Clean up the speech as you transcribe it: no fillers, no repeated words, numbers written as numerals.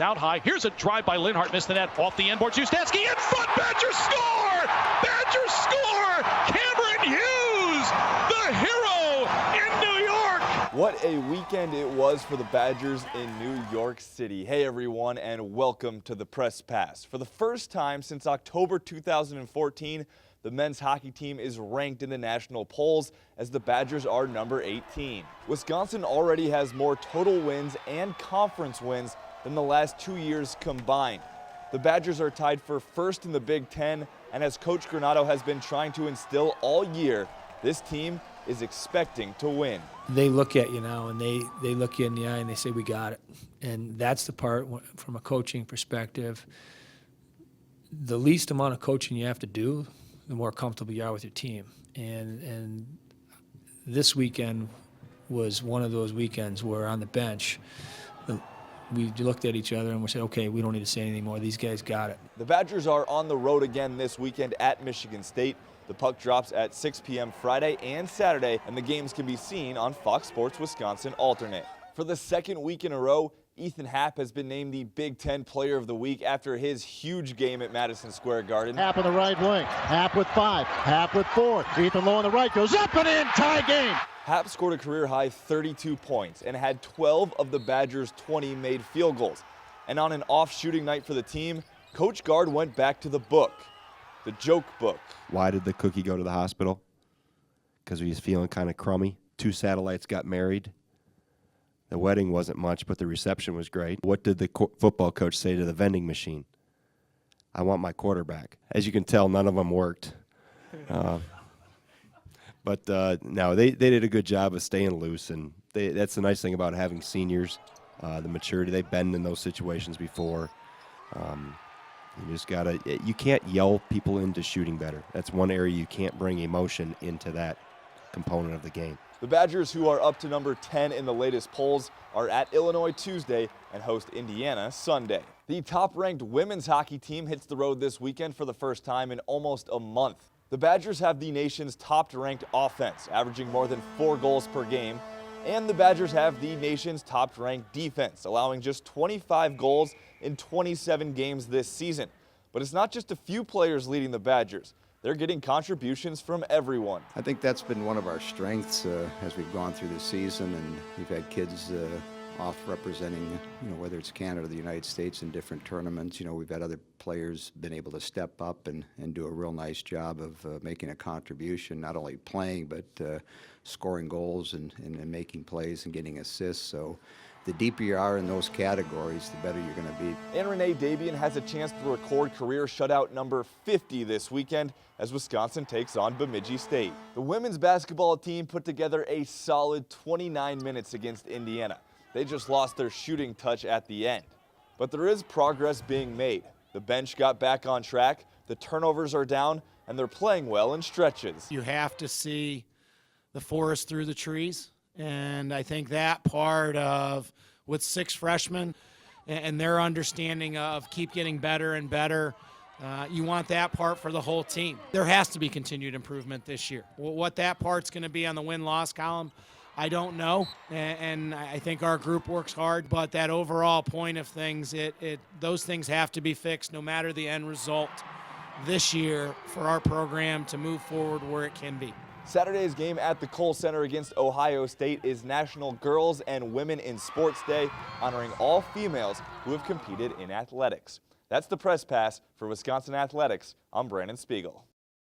Out high. Here's a drive by Linhart. Missed the net. Off the end board. Justansky in front. Badgers score! Badgers score! Cameron Hughes, the hero in New York! What a weekend it was for the Badgers in New York City. Hey everyone, and welcome to the Press Pass. For the first time since October 2014, the men's hockey team is ranked in the national polls as the Badgers are number 18. Wisconsin already has more total wins and conference wins than the last 2 years combined. The Badgers are tied for first in the Big Ten, and as Coach Granato has been trying to instill all year, this team is expecting to win. They look at you now and they look you in the eye and they say, we got it. And that's the part from a coaching perspective. The least amount of coaching you have to do, the more comfortable you are with your team. And this weekend was one of those weekends where on the bench, we looked at each other and we said, okay, we don't need to say anything more. These guys got it. The Badgers are on the road again this weekend at Michigan State. The puck drops at 6 p.m. Friday and Saturday, and the games can be seen on Fox Sports Wisconsin Alternate. For the second week in a row, Ethan Happ has been named the Big Ten Player of the Week after his huge game at Madison Square Garden. Happ on the right wing. Happ with 5. Happ with 4. Ethan Lowe on the right goes up and in. Tie game. Happ scored a career-high 32 points and had 12 of the Badgers' 20 made field goals. And on an off-shooting night for the team, Coach Gard went back to the book, the joke book. Why did the cookie go to the hospital? Because he was feeling kind of crummy. 2 satellites got married. The wedding wasn't much, but the reception was great. What did the football coach say to the vending machine? I want my quarterback. As you can tell, none of them worked. But no, they did a good job of staying loose, and that's the nice thing about having seniors, the maturity. They've been in those situations before. You just gotta. You can't yell people into shooting better. That's one area you can't bring emotion into that component of the game. The Badgers, who are up to number 10 in the latest polls, are at Illinois Tuesday and host Indiana Sunday. The top-ranked women's hockey team hits the road this weekend for the first time in almost a month. The Badgers have the nation's top-ranked offense, averaging more than 4 goals per game, and the Badgers have the nation's top-ranked defense, allowing just 25 goals in 27 games this season. But it's not just a few players leading the Badgers. They're getting contributions from everyone. I think that's been one of our strengths as we've gone through the season, and we've had kids off representing, whether it's Canada or the United States in different tournaments. We've had other players been able to step up and do a real nice job of making a contribution, not only playing, but scoring goals and making plays and getting assists. So the deeper you are in those categories, the better you're going to be. And Renee Dabian has a chance to record career shutout number 50 this weekend as Wisconsin takes on Bemidji State. The women's basketball team put together a solid 29 minutes against Indiana. They just lost their shooting touch at the end. But there is progress being made. The bench got back on track, the turnovers are down, and they're playing well in stretches. You have to see the forest through the trees. And I think that part of, with 6 freshmen and their understanding of keep getting better and better, you want that part for the whole team. There has to be continued improvement this year. What that part's going to be on the win-loss column, I don't know. And I think our group works hard, but that overall point of things, those things have to be fixed no matter the end result this year for our program to move forward where it can be. Saturday's game at the Kohl Center against Ohio State is National Girls and Women in Sports Day, honoring all females who have competed in athletics. That's the Press Pass for Wisconsin Athletics. I'm Brandon Spiegel.